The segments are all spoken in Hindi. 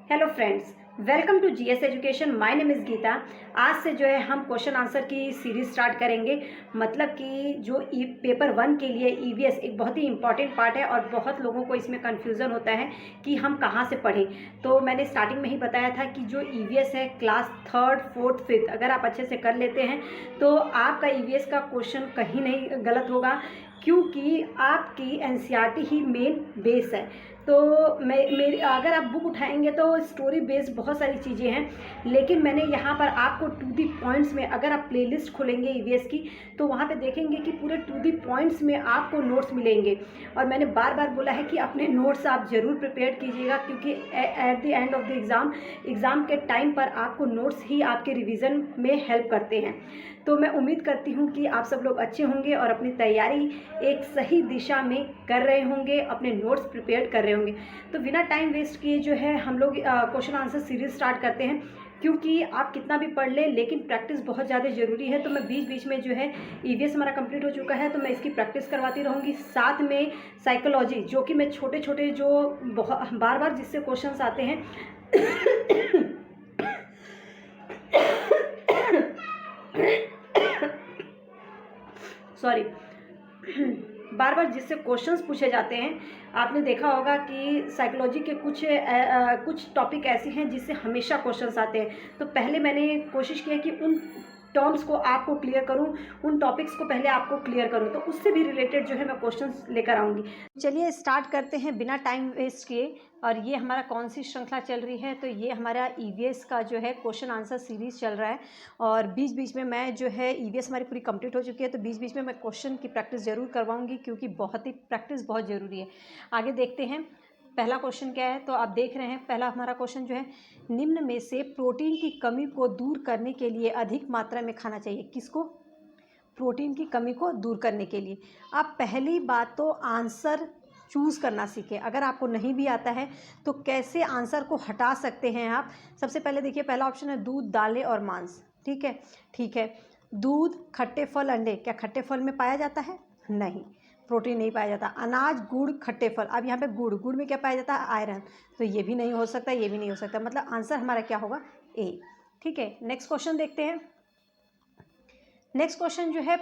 Hello friends, welcome to GS education. My name is Geeta. आज से जो है हम क्वेश्चन आंसर की सीरीज स्टार्ट करेंगे। मतलब कि जो पेपर 1 के लिए ईवीएस एक बहुत ही इंपॉर्टेंट पार्ट है और बहुत लोगों को इसमें कन्फ्यूज़न होता है कि हम कहाँ से पढ़ें। तो मैंने स्टार्टिंग में ही बताया था कि जो ईवीएस है क्लास 3rd 4th 5th अगर आप अच्छे से कर लेते हैं तो आपका ईवीएस का क्वेश्चन कहीं नहीं गलत होगा, क्योंकि आपकी एनसीईआरटी ही मेन बेस है। तो मेरी अगर आप बुक उठाएंगे तो स्टोरी बेस्ड बहुत सारी चीज़ें हैं, लेकिन मैंने यहाँ पर आपको टू दी पॉइंट्स में, अगर आप प्लेलिस्ट खोलेंगे ईवीएस की तो वहाँ पे देखेंगे कि पूरे टू दी पॉइंट्स में आपको नोट्स मिलेंगे। और मैंने बार बार बोला है कि अपने नोट्स आप ज़रूर प्रिपेयर कीजिएगा, क्योंकि at the end of the exam के टाइम पर आपको नोट्स ही आपके रिविज़न में हेल्प करते हैं। तो मैं उम्मीद करती हूँ कि आप सब लोग अच्छे होंगे और अपनी तैयारी एक सही दिशा में कर रहे होंगे, अपने नोट्स प्रिपेयर कर रहे होंगे। तो बिना टाइम वेस्ट किए जो है हम लोग क्वेश्चन आंसर सीरीज स्टार्ट करते हैं, क्योंकि आप कितना भी पढ़ लें लेकिन प्रैक्टिस बहुत ज़्यादा ज़रूरी है। तो मैं बीच बीच में जो है ईवीएस हमारा कंप्लीट हो चुका है तो मैं इसकी प्रैक्टिस करवाती रहूँगी, साथ में साइकोलॉजी जो कि मैं छोटे छोटे जो बहुत बार बार जिससे क्वेश्चन आते हैं सॉरी बार बार जिससे क्वेश्चंस पूछे जाते हैं। आपने देखा होगा कि साइकोलॉजी के कुछ टॉपिक ऐसे हैं जिससे हमेशा क्वेश्चंस आते हैं। तो पहले मैंने कोशिश की है कि उन टर्म्स को आपको क्लियर करूं, उन टॉपिक्स को पहले आपको क्लियर करूं, तो उससे भी रिलेटेड जो है मैं क्वेश्चंस लेकर आऊँगी। चलिए स्टार्ट करते हैं बिना टाइम वेस्ट किए। और ये हमारा कौन सी श्रृंखला चल रही है, तो ये हमारा ईवीएस का जो है क्वेश्चन आंसर सीरीज़ चल रहा है। और बीच बीच में मैं जो है ईवीएस हमारी पूरी कंप्लीट हो चुकी है तो बीच बीच में मैं क्वेश्चन की प्रैक्टिस ज़रूर करवाऊँगी, क्योंकि प्रैक्टिस बहुत ज़रूरी है। आगे देखते हैं पहला क्वेश्चन क्या है। तो आप देख रहे हैं पहला हमारा क्वेश्चन जो है, निम्न में से प्रोटीन की कमी को दूर करने के लिए अधिक मात्रा में खाना चाहिए। किसको? प्रोटीन की कमी को दूर करने के लिए। आप पहली बात तो आंसर चूज़ करना सीखें। अगर आपको नहीं भी आता है तो कैसे आंसर को हटा सकते हैं आप। सबसे पहले देखिए, पहला ऑप्शन है दूध, दालें और मांस। ठीक है, ठीक है। दूध, खट्टे फल, अंडे। क्या खट्टे फल में पाया जाता है? नहीं, प्रोटीन नहीं पाया जाता। अनाज, गुड़, खट्टे फल। अब यहाँ पे गुड़ में क्या पाया जाता है? आयरन। तो ये भी नहीं हो सकता, ये भी नहीं हो सकता। मतलब आंसर हमारा क्या होगा? ए। ठीक है, नेक्स्ट क्वेश्चन देखते हैं। नेक्स्ट क्वेश्चन जो है,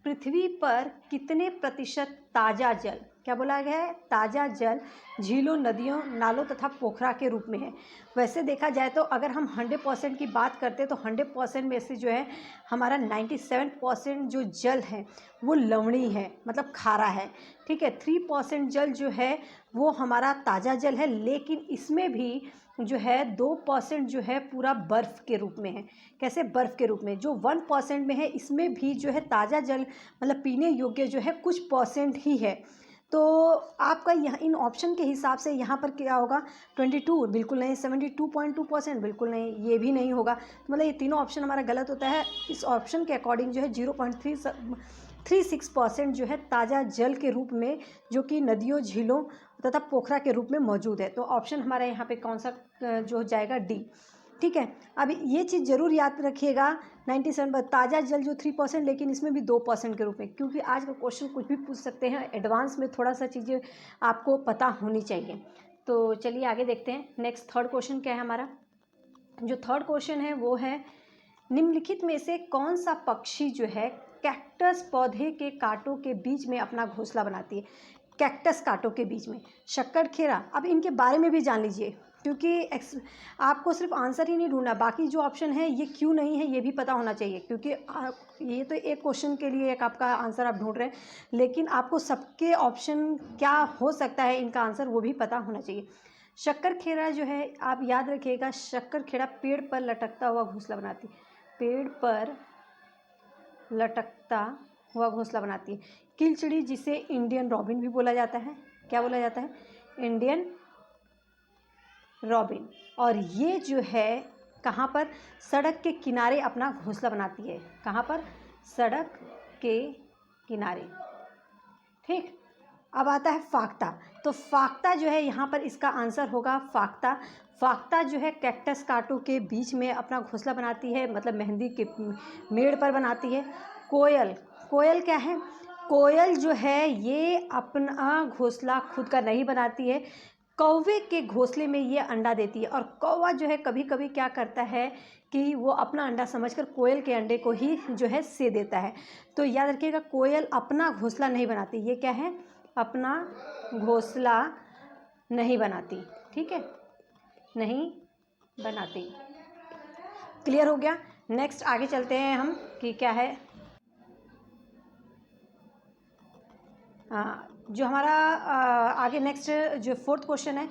पृथ्वी पर कितने प्रतिशत ताज़ा जल, क्या बोला गया है? ताज़ा जल झीलों, नदियों, नालों तथा पोखरा के रूप में है। वैसे देखा जाए तो अगर हम 100% की बात करते हैं तो 100% में से जो है हमारा 97% जो जल है वो लवणीय है, मतलब खारा है। ठीक है, 3% जल जो है वो हमारा ताज़ा जल है, लेकिन इसमें भी जो है 2% जो है पूरा बर्फ़ के रूप में है। कैसे? बर्फ़ के रूप में। जो 1% में है इसमें भी जो है ताज़ा जल, मतलब पीने योग्य जो है कुछ परसेंट ही है। तो आपका यहाँ इन ऑप्शन के हिसाब से यहाँ पर क्या होगा? 22 बिल्कुल नहीं, 72.2% बिल्कुल नहीं, ये भी नहीं होगा। तो मतलब ये तीनों ऑप्शन हमारा गलत होता है। इस ऑप्शन के अकॉर्डिंग जो है 0.36% जो है ताज़ा जल के रूप में, जो कि नदियों, झीलों तथा पोखरा के रूप में मौजूद है। तो ऑप्शन हमारा यहाँ पे कौन सा जो हो जाएगा? डी। ठीक है, अब ये चीज़ ज़रूर याद रखिएगा, 97 ताज़ा जल जो 3%, लेकिन इसमें भी 2% के रूप में, क्योंकि आज का क्वेश्चन कुछ भी पूछ सकते हैं। एडवांस में थोड़ा सा चीज़ें आपको पता होनी चाहिए। तो चलिए आगे देखते हैं। नेक्स्ट थर्ड क्वेश्चन क्या है हमारा? जो थर्ड क्वेश्चन है वो है, निम्नलिखित में से कौन सा पक्षी जो है कैक्टस पौधे के कांटों के बीच में अपना घोंसला बनाती है? कैक्टस कांटों के बीच में। शक्करखेरा। अब इनके बारे में भी जान लीजिए, क्योंकि आपको सिर्फ आंसर ही नहीं ढूंढना, बाकी जो ऑप्शन है ये क्यों नहीं है ये भी पता होना चाहिए, क्योंकि ये तो एक क्वेश्चन के लिए एक आपका आंसर आप ढूंढ रहे हैं, लेकिन आपको सबके ऑप्शन क्या हो सकता है इनका आंसर वो भी पता होना चाहिए। शक्करखेरा जो है, आप याद रखिएगा, शक्करखेरा पेड़ पर लटकता हुआ घोंसला बनाती है। पेड़ पर लटकता हुआ घोंसला बनाती है। किलचिड़ी, जिसे इंडियन रॉबिन भी बोला जाता है। क्या बोला जाता है? Indian robin. और ये जो है कहाँ पर? सड़क के किनारे अपना घोंसला बनाती है। कहाँ पर? सड़क के किनारे। ठीक, अब आता है फाख्ता। तो फाख्ता जो है यहाँ पर इसका आंसर होगा फाख्ता। फाख्ता जो है कैक्टस कांटों के बीच में अपना घोंसला बनाती है, मतलब मेहंदी के मेड़ पर बनाती है। कोयल। कोयल क्या है? कोयल जो है ये अपना घोंसला खुद का नहीं बनाती है, कौवे के घोंसले में ये अंडा देती है। और कौवा जो है कभी कभी क्या करता है कि वो अपना अंडा समझकर कोयल के अंडे को ही जो है से देता है। तो याद रखिएगा, कोयल अपना घोंसला नहीं बनाती, ये क्या है, अपना घोंसला नहीं बनाती, ठीक है, नहीं बनाती। क्लियर हो गया। नेक्स्ट आगे चलते हैं हम कि क्या है। जो हमारा आगे नेक्स्ट जो फोर्थ क्वेश्चन है,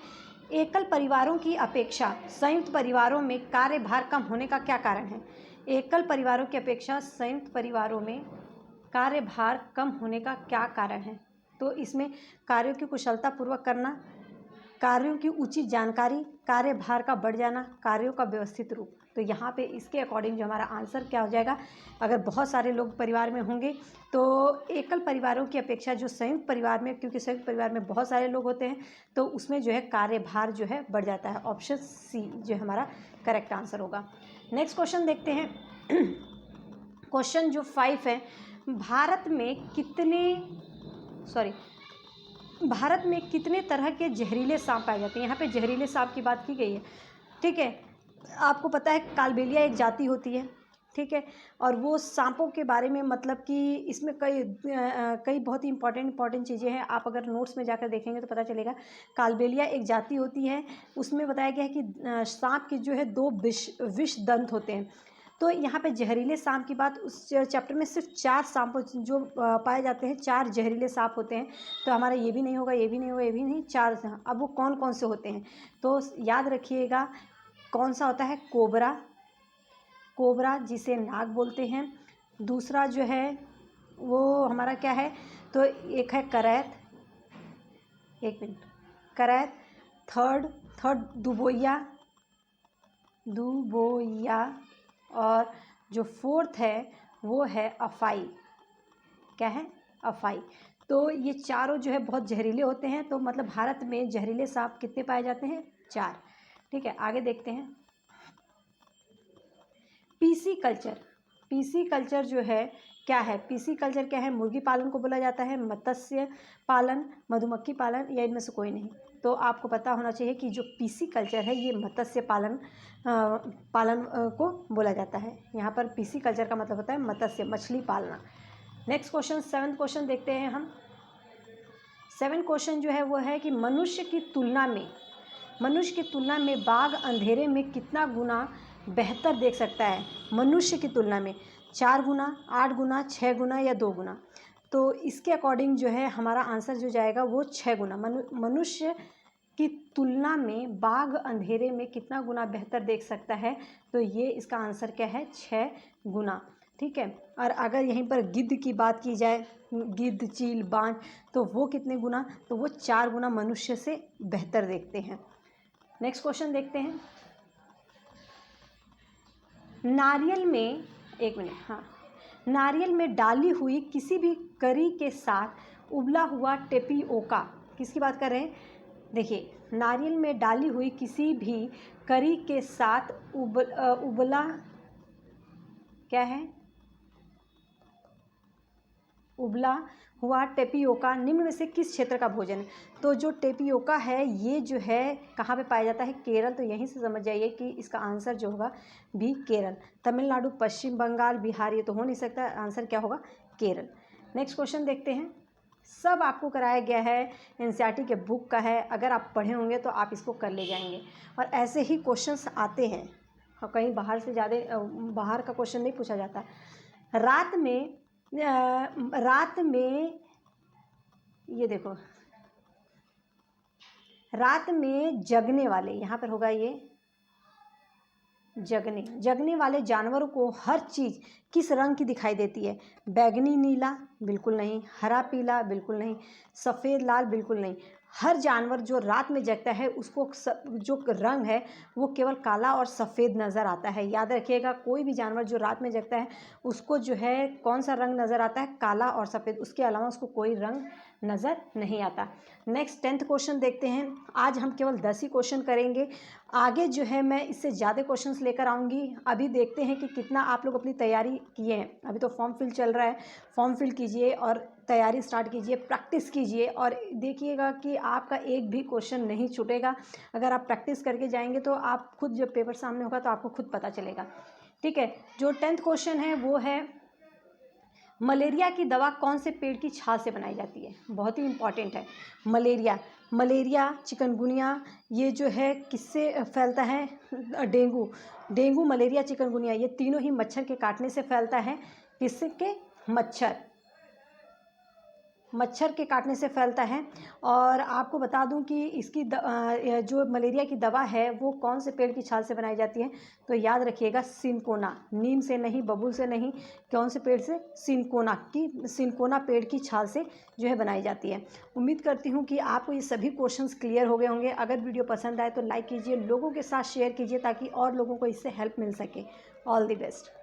एकल परिवारों की अपेक्षा संयुक्त परिवारों में कार्यभार कम होने का क्या कारण है। एकल परिवारों की अपेक्षा संयुक्त परिवारों में कार्यभार कम होने का क्या कारण है। तो इसमें कार्यों की कुशलतापूर्वक करना, कार्यों की उचित जानकारी, कार्यभार का बढ़ जाना, कार्यों का व्यवस्थित रूप। तो यहाँ पे इसके अकॉर्डिंग जो हमारा आंसर क्या हो जाएगा, अगर बहुत सारे लोग परिवार में होंगे तो एकल परिवारों की अपेक्षा जो संयुक्त परिवार में, क्योंकि संयुक्त परिवार में बहुत सारे लोग होते हैं तो उसमें जो है कार्यभार जो है बढ़ जाता है। ऑप्शन सी जो हमारा करेक्ट आंसर होगा। नेक्स्ट क्वेश्चन देखते हैं। क्वेश्चन जो 5 है, भारत में कितने तरह के जहरीले सांप पाए जाते हैं। यहाँ पे जहरीले सांप की बात की गई है, ठीक है। आपको पता है कालबेलिया एक जाति होती है, ठीक है, और वो सांपों के बारे में मतलब कि इसमें कई बहुत ही इंपॉर्टेंट चीज़ें हैं। आप अगर नोट्स में जाकर देखेंगे तो पता चलेगा। कालबेलिया एक जाति होती है, उसमें बताया गया है कि सांप के जो है 2 विष दंत होते हैं। तो यहाँ पे जहरीले सांप की बात, उस चैप्टर में सिर्फ 4 सांप जो पाए जाते हैं, 4 जहरीले सांप होते हैं। तो हमारा ये भी नहीं होगा, ये भी नहीं होगा, ये भी नहीं, 4। अब वो कौन कौन से होते हैं तो याद रखिएगा, कौन सा होता है, कोबरा जिसे नाग बोलते हैं। दूसरा जो है वो हमारा क्या है, तो एक है करैत, एक मिनट, करैत। थर्ड दुबोइया। और जो फोर्थ है वो है अफाई। क्या है, अफाई। तो ये चारों जो है बहुत जहरीले होते हैं। तो मतलब भारत में जहरीले सांप कितने पाए जाते हैं, 4, ठीक है। आगे देखते हैं। पीसी कल्चर जो है क्या है, पीसी कल्चर क्या है, मुर्गी पालन को बोला जाता है, मत्स्य पालन, मधुमक्खी पालन, या इनमें से कोई नहीं। तो आपको पता होना चाहिए कि जो पीसी कल्चर है ये मत्स्य पालन को बोला जाता है। यहाँ पर पीसी कल्चर का मतलब होता है मत्स्य, मछली पालना। नेक्स्ट क्वेश्चन 7 क्वेश्चन देखते हैं हम। 7 क्वेश्चन जो है वो है कि मनुष्य की तुलना में बाघ अंधेरे में कितना गुना बेहतर देख सकता है। मनुष्य की तुलना में 4 गुना, 8 गुना, 6 गुना या 2 गुना। तो इसके अकॉर्डिंग जो है हमारा आंसर जो जाएगा वो 6 गुना। मनुष्य की तुलना में बाघ अंधेरे में कितना गुना बेहतर देख सकता है, तो ये इसका आंसर क्या है, 6 गुना, ठीक है। और अगर यहीं पर गिद्ध की बात की जाए, गिद्ध, चील, बाज, तो वो कितने गुना, तो वो 4 गुना मनुष्य से बेहतर देखते हैं। नेक्स्ट क्वेश्चन देखते हैं। नारियल में डाली हुई किसी भी करी के साथ उबला हुआ टेपिओका, किसकी बात कर रहे हैं, देखिए, नारियल में डाली हुई किसी भी करी के साथ उबला क्या है, उबला हुआ टेपिओका निम्न में से किस क्षेत्र का भोजन है। तो जो टेपिओका है ये जो है कहाँ पे पाया जाता है, केरल। तो यहीं से समझ जाइए कि इसका आंसर जो होगा भी केरल। तमिलनाडु, पश्चिम बंगाल, बिहार ये तो हो नहीं सकता, आंसर क्या होगा, केरल। नेक्स्ट क्वेश्चन देखते हैं। सब आपको कराया गया है, एनसीईआरटी के बुक का है, अगर आप पढ़े होंगे तो आप इसको कर ले जाएंगे। और ऐसे ही क्वेश्चंस आते हैं, कहीं बाहर से ज़्यादा बाहर का क्वेश्चन नहीं पूछा जाता। रात में ये देखो, रात में जगने वाले, यहाँ पर होगा ये जगने वाले जानवरों को हर चीज़ किस रंग की दिखाई देती है। बैगनी नीला, बिल्कुल नहीं। हरा पीला, बिल्कुल नहीं। सफ़ेद लाल, बिल्कुल नहीं। हर जानवर जो रात में जगता है उसको जो रंग है वो केवल काला और सफ़ेद नज़र आता है। याद रखिएगा, कोई भी जानवर जो रात में जगता है उसको जो है कौन सा रंग नज़र आता है, काला और सफ़ेद, उसके अलावा उसको कोई रंग नज़र नहीं आता। नेक्स्ट 10th क्वेश्चन देखते हैं। आज हम केवल 10 ही क्वेश्चन करेंगे, आगे जो है मैं इससे ज़्यादा क्वेश्चंस लेकर आऊँगी। अभी देखते हैं कि कितना आप लोग अपनी तैयारी किए हैं। अभी तो फॉर्म फिल चल रहा है, फॉर्म फिल कीजिए और तैयारी स्टार्ट कीजिए, प्रैक्टिस कीजिए और देखिएगा कि आपका एक भी क्वेश्चन नहीं छूटेगा। अगर आप प्रैक्टिस करके जाएंगे तो आप खुद जब पेपर सामने होगा तो आपको खुद पता चलेगा। ठीक है, जो 10th क्वेश्चन है वो है मलेरिया की दवा कौन से पेड़ की छाल से बनाई जाती है। बहुत ही इंपॉर्टेंट है। मलेरिया, चिकनगुनिया, ये जो है किससे फैलता है? डेंगू, मलेरिया, चिकनगुनिया, ये तीनों ही मच्छर के काटने से फैलता है। किसके? मच्छर के काटने से फैलता है। और आपको बता दूं कि इसकी जो मलेरिया की दवा है वो कौन से पेड़ की छाल से बनाई जाती है? तो याद रखिएगा, सिनकोना, नीम से नहीं, बबूल से नहीं, कौन से पेड़ से? सिनकोना पेड़ की छाल से जो है बनाई जाती है। उम्मीद करती हूँ कि आपको ये सभी क्वेश्चंस क्लियर हो गए होंगे। अगर वीडियो पसंद आए तो लाइक कीजिए, लोगों के साथ शेयर कीजिए ताकि और लोगों को इससे हेल्प मिल सके। All the best.